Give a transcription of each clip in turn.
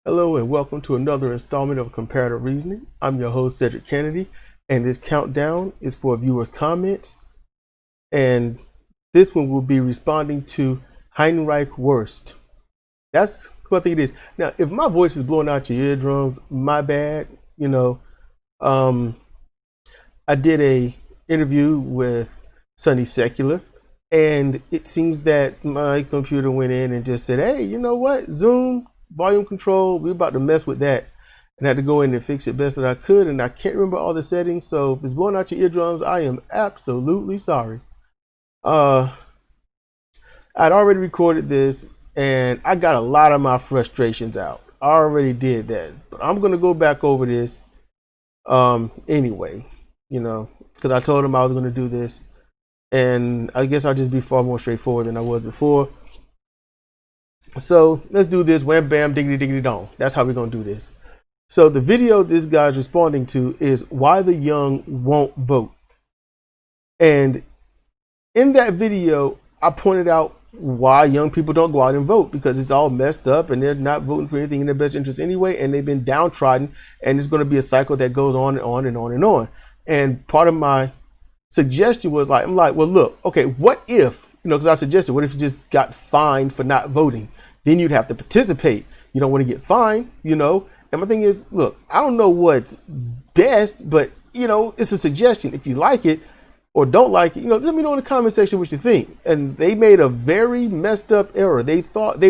Hello and welcome to another installment of Comparative Reasoning. I'm your host, Cedric Kennedy, and this countdown is for viewer comments. And this one will be responding to Heinrich Wurst. That's what I think it is. Now, if my voice is blowing out your eardrums, my bad. I did a interview with Sunny Secular, and it seems that my computer went in and just said, hey, you know what, Zoom volume control, we're about to mess with that, and I had to go in and fix it best that I could, and I can't remember all the settings, so if it's blowing out your eardrums, I am absolutely sorry. I'd already recorded this, and I got a lot of my frustrations out. I already did that, but I'm going to go back over this anyway, because I told him I was going to do this, and I guess I'll just be far more straightforward than I was before. So let's do this. Wham, bam, diggity, diggity, dong. That's how we're going to do this. So the video this guy's responding to is why the young won't vote. And in that video, I pointed out why young people don't go out and vote, because it's all messed up and they're not voting for anything in their best interest anyway. And they've been downtrodden, and it's going to be a cycle that goes on and on and on and on. And part of my suggestion was I'm like, well, look, okay, what if, because I suggested, what if you just got fined for not voting? Then you'd have to participate. You don't want to get fined, And my thing is, look, I don't know what's best, but, it's a suggestion. If you like it or don't like it, let me know in the comment section what you think. And they made a very messed up error. They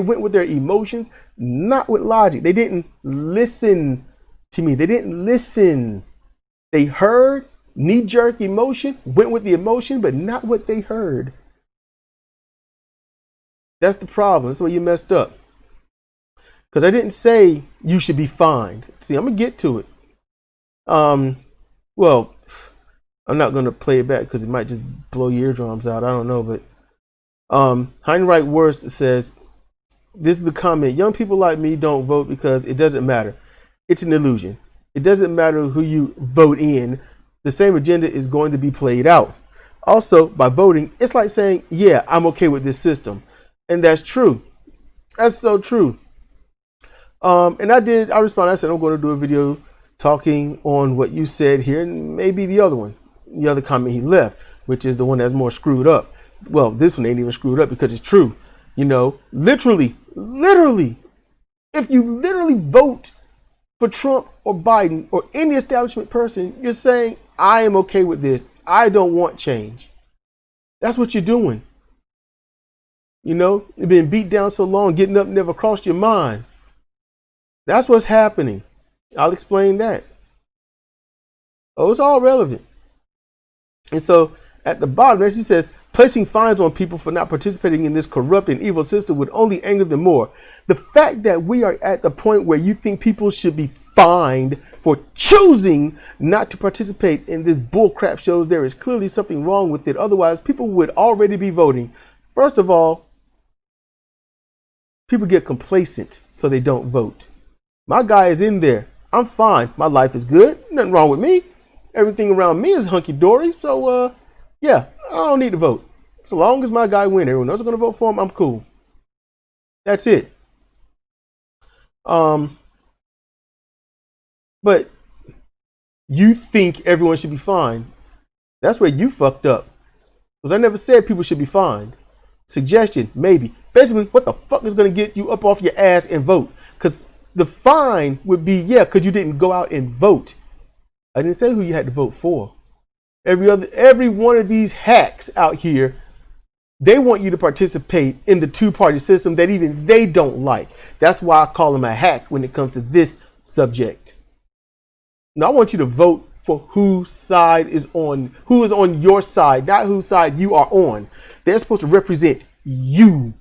went with their emotions, not with logic. They didn't listen to me. They didn't listen. They heard knee-jerk emotion, went with the emotion, but not what they heard. That's the problem. That's where you messed up. Because I didn't say you should be fined. See, I'm going to get to it. Well, I'm not going to play it back because it might just blow your eardrums out. I don't know. But Heinrich Wurst says, this is the comment. Young people like me don't vote because it doesn't matter. It's an illusion. It doesn't matter who you vote in. The same agenda is going to be played out. Also, by voting, it's like saying, yeah, I'm okay with this system. And that's true. That's so true. And I responded. I said, I'm going to do a video talking on what you said here, and maybe the other comment he left, which is the one that's more screwed up. Well, this one ain't even screwed up because it's true. Literally, if you literally vote for Trump or Biden or any establishment person, you're saying, I am okay with this. I don't want change. That's what you're doing. You've been beat down so long, getting up never crossed your mind. That's what's happening. I'll explain that. Oh, it's all relevant. And so at the bottom, as he says, placing fines on people for not participating in this corrupt and evil system would only anger them more. The fact that we are at the point where you think people should be fined for choosing not to participate in this bullcrap shows there is clearly something wrong with it. Otherwise, people would already be voting. First of all, people get complacent, so they don't vote. My guy is in there. I'm fine. My life is good. Nothing wrong with me. Everything around me is hunky-dory. So, yeah, I don't need to vote. So long as my guy wins, everyone else is going to vote for him, I'm cool. That's it. But you think everyone should be fined. That's where you fucked up. Because I never said people should be fined. Suggestion, maybe. Basically, what the fuck is going to get you up off your ass and vote? Because the fine would be, because you didn't go out and vote. I didn't say who you had to vote for. Every one of these hacks out here, they want you to participate in the two-party system that even they don't like. That's why I call them a hack when it comes to this subject. Now, I want you to vote for whose side is on, who is on your side, not whose side you are on. They're supposed to represent you.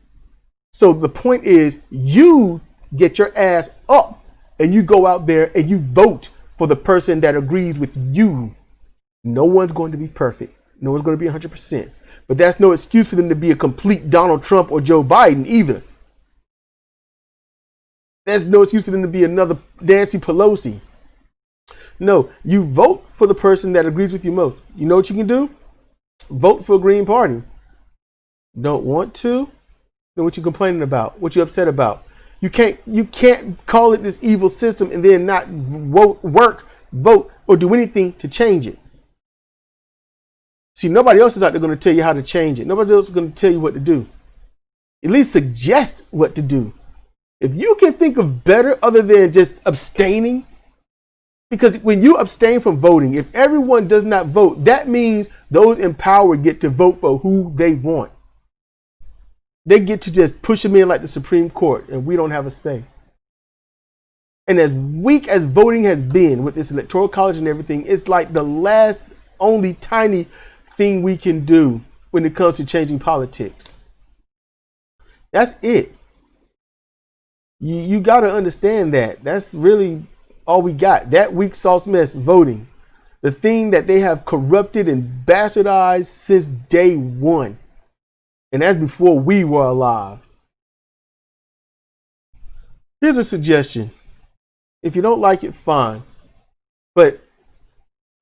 So the point is, you get your ass up and you go out there and you vote for the person that agrees with you. No one's going to be perfect. No one's going to be 100%. But that's no excuse for them to be a complete Donald Trump or Joe Biden either. There's no excuse for them to be another Nancy Pelosi. No, you vote for the person that agrees with you most. You know what you can do? Vote for a Green Party. Don't want to? Then what you complaining about? What you upset about? You can't call it this evil system and then not vote, or do anything to change it. See, nobody else is out there going to tell you how to change it. Nobody else is going to tell you what to do. At least suggest what to do. If you can think of better other than just abstaining, because when you abstain from voting, if everyone does not vote, that means those in power get to vote for who they want. They get to just push them in like the Supreme Court, and we don't have a say. And as weak as voting has been with this electoral college and everything, it's like the last only tiny thing we can do when it comes to changing politics. That's it. You got to understand that. That's really all we got. That weak sauce mess, voting. The thing that they have corrupted and bastardized since day one. And that's before we were alive. Here's a suggestion. If you don't like it, fine. But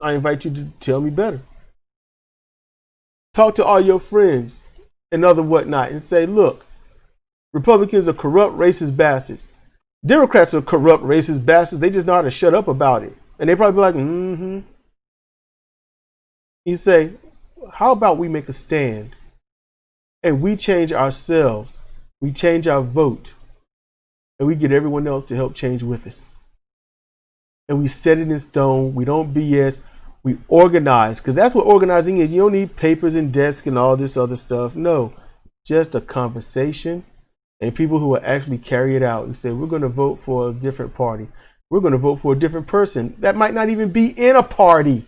I invite you to tell me better. Talk to all your friends and other whatnot and say, look, Republicans are corrupt, racist bastards. Democrats are corrupt, racist bastards. They just know how to shut up about it. And they probably be like, mm-hmm. You say, how about we make a stand and we change ourselves, we change our vote, and we get everyone else to help change with us. And we set it in stone. We don't BS. We organize, because that's what organizing is. You don't need papers and desks and all this other stuff. No, just a conversation and people who will actually carry it out and say, we're going to vote for a different party. We're going to vote for a different person that might not even be in a party.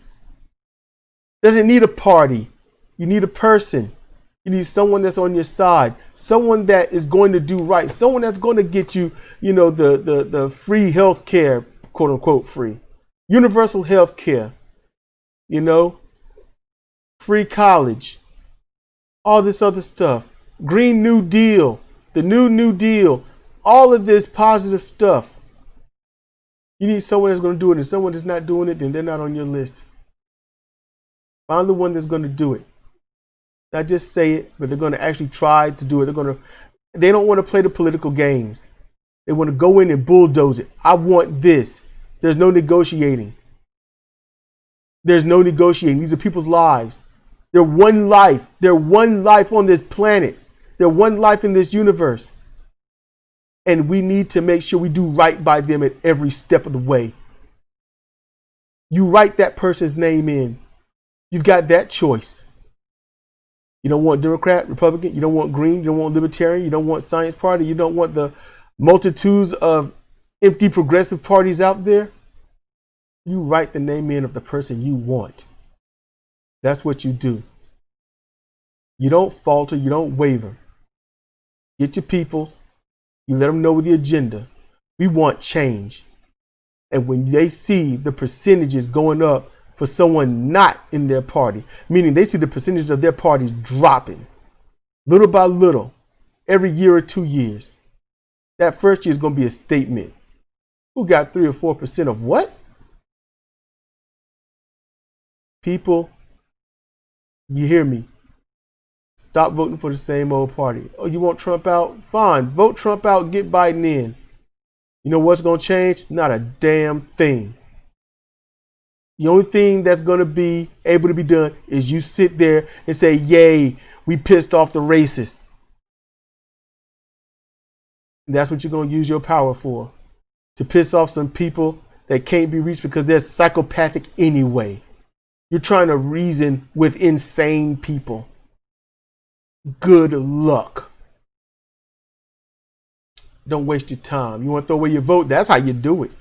Doesn't need a party. You need a person. You need someone that's on your side, someone that is going to do right, someone that's going to get you, the free health care, quote unquote free, universal health care, free college, all this other stuff, Green New Deal, the New Deal, all of this positive stuff. You need someone that's going to do it, and someone that's not doing it, then they're not on your list. Find the one that's going to do it. Not just say it, but they're going to actually try to do it. They don't want to play the political games. They want to go in and bulldoze it. I want this. There's no negotiating. There's no negotiating. These are people's lives. They're one life. They're one life on this planet. They're one life in this universe. And we need to make sure we do right by them at every step of the way. You write that person's name in. You've got that choice. You don't want Democrat, Republican, you don't want Green, you don't want Libertarian, you don't want Science Party, you don't want the multitudes of empty progressive parties out there. You write the name in of the person you want. That's what you do. You don't falter, you don't waver. Get your peoples, you let them know the agenda. We want change. And when they see the percentages going up for someone not in their party, meaning they see the percentage of their parties dropping little by little every year or 2 years, that first year is going to be a statement. Who got 3 or 4% of what? People, you hear me? Stop voting for the same old party. Oh, you want Trump out? Fine. Vote Trump out, get Biden in. You know what's going to change? Not a damn thing. The only thing that's going to be able to be done is you sit there and say, yay, we pissed off the racists. And that's what you're going to use your power for. To piss off some people that can't be reached because they're psychopathic anyway. You're trying to reason with insane people. Good luck. Don't waste your time. You want to throw away your vote? That's how you do it.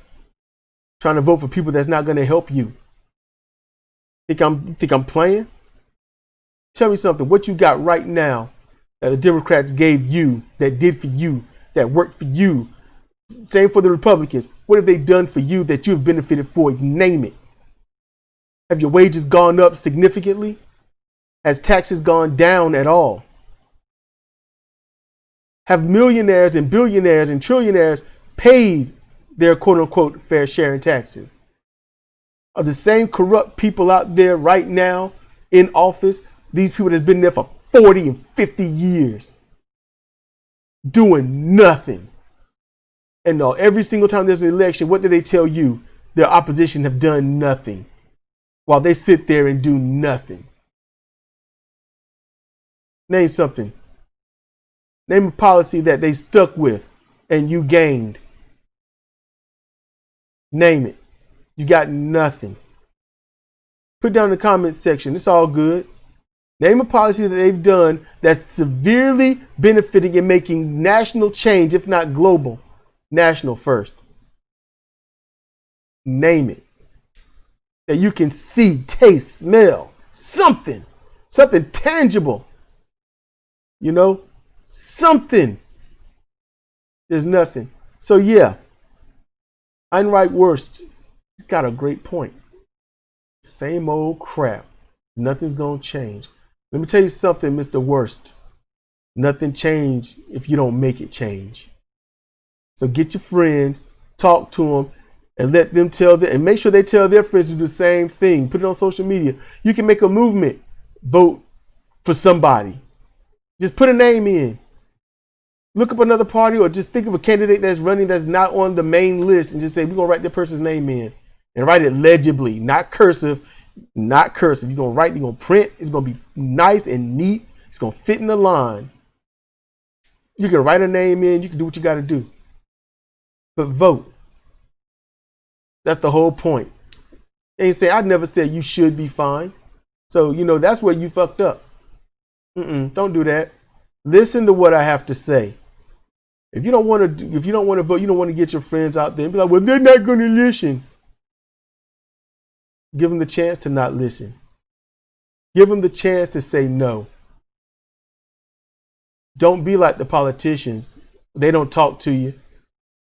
Trying to vote for people that's not going to help you. Think I'm playing? Tell me something. What you got right now that the Democrats gave you, that did for you, that worked for you? Same for the Republicans. What have they done for you that you have benefited for? Name it. Have your wages gone up significantly? Has taxes gone down at all? Have millionaires and billionaires and trillionaires paid their quote unquote fair share in taxes? Are the same corrupt people out there right now in office, these people that's been there for 40 and 50 years, doing nothing? And every single time there's an election, what do they tell you? Their opposition have done nothing, while they sit there and do nothing. Name something. Name a policy that they stuck with and you gained. Name it. You got nothing. Put down in the comments section. It's all good. Name a policy that they've done that's severely benefiting and making national change, if not global. National first. Name it. That you can see, taste, smell, something tangible. You know, something. There's nothing. So yeah, Heinrich Wurst, he's got a great point. Same old crap. Nothing's gonna change. Let me tell you something, Mr. Wurst. Nothing changed if you don't make it change. So get your friends, talk to them, and let them tell them, and make sure they tell their friends to do the same thing. Put it on social media. You can make a movement. Vote for somebody. Just put a name in. Look up another party, or just think of a candidate that's running that's not on the main list, and just say, we're gonna write that person's name in. And write it legibly, not cursive, not cursive. You're gonna write, you're gonna print, it's gonna be nice and neat, it's gonna fit in the line. You can write a name in, you can do what you gotta do. But vote. That's the whole point. They ain't say, I never said you should be fined. So, you know, that's where you fucked up. Don't do that. Listen to what I have to say. If you don't want to vote, you don't want to get your friends out there and be like, well, they're not going to listen. Give them the chance to not listen. Give them the chance to say no. Don't be like the politicians. They don't talk to you.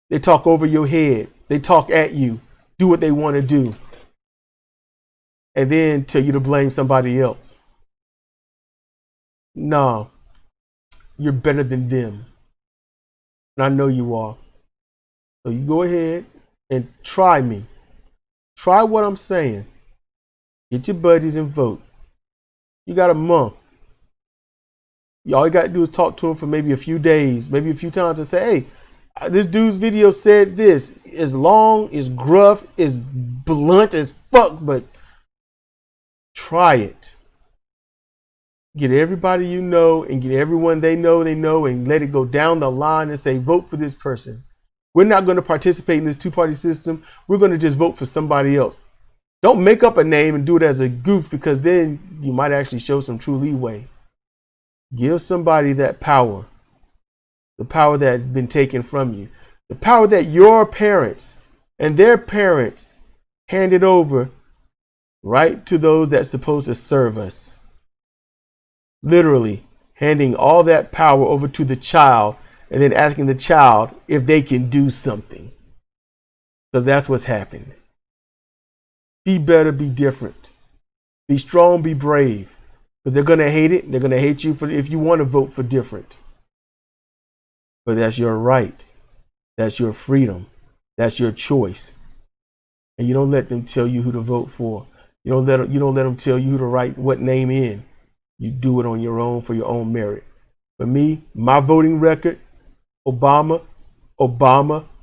They talk over your head. They talk at you. Do what they want to do. And then tell you to blame somebody else. No. You're better than them. And I know you are. So you go ahead and try me. Try what I'm saying. Get your buddies and vote. You got a month. All you got to do is talk to them for maybe a few days, maybe a few times, and say, hey, this dude's video said this. It's long, it's gruff, it's blunt as fuck, but try it. Get everybody you know and get everyone they know, and let it go down the line and say, vote for this person. We're not going to participate in this two-party system. We're going to just vote for somebody else. Don't make up a name and do it as a goof, because then you might actually show some true leeway. Give somebody that power, the power that has been taken from you, the power that your parents and their parents handed over right to those that's supposed to serve us. Literally handing all that power over to the child and then asking the child if they can do something. Because that's what's happened. Be better, be different. Be strong, be brave. Because they're going to hate it. They're going to hate you for if you want to vote for different. But that's your right. That's your freedom. That's your choice. And you don't let them tell you who to vote for. You don't let them tell you who to write what name in. You do it on your own for your own merit. For me, my voting record, Obama,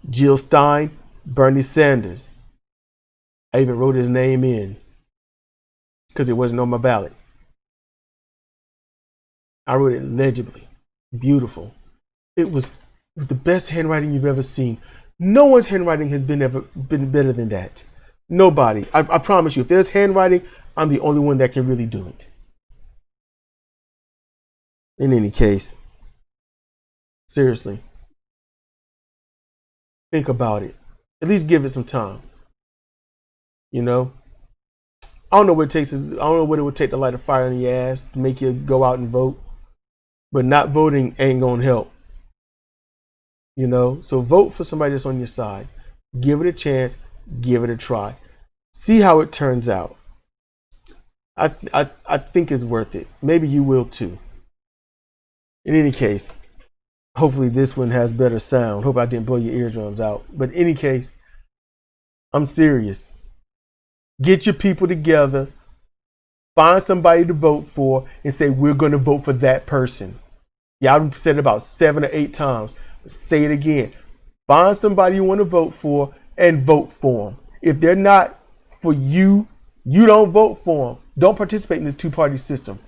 Jill Stein, Bernie Sanders. I even wrote his name in because it wasn't on my ballot. I wrote it legibly, beautiful. It was the best handwriting you've ever seen. No one's handwriting has been better than that. Nobody. I promise you, if there's handwriting, I'm the only one that can really do it. In any case, seriously, think about it. At least give it some time. You know, I don't know what it takes. I don't know what it would take to light a fire in your ass to make you go out and vote. But not voting ain't gonna help. You know, so vote for somebody that's on your side. Give it a chance. Give it a try. See how it turns out. I think it's worth it. Maybe you will too. In any case, hopefully this one has better sound. Hope I didn't blow your eardrums out. But in any case, I'm serious. Get your people together. Find somebody to vote for and say, we're going to vote for that person. Yeah, I've said it about 7 or 8 times. Say it again. Find somebody you want to vote for and vote for them. If they're not for you, you don't vote for them. Don't participate in this two-party system.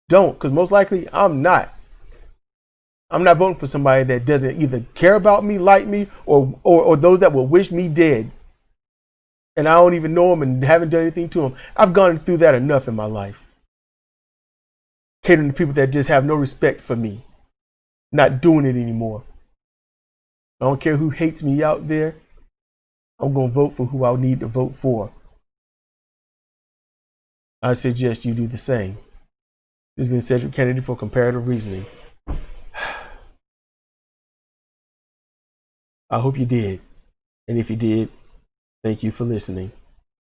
Don't, because most likely I'm not. I'm not voting for somebody that doesn't either care about me, like me, or those that will wish me dead. And I don't even know them and haven't done anything to them. I've gone through that enough in my life. Catering to people that just have no respect for me. Not doing it anymore. I don't care who hates me out there. I'm going to vote for who I need to vote for. I suggest you do the same. This has been Cedric Kennedy for Comparative Reasoning. I hope you did. And if you did, thank you for listening.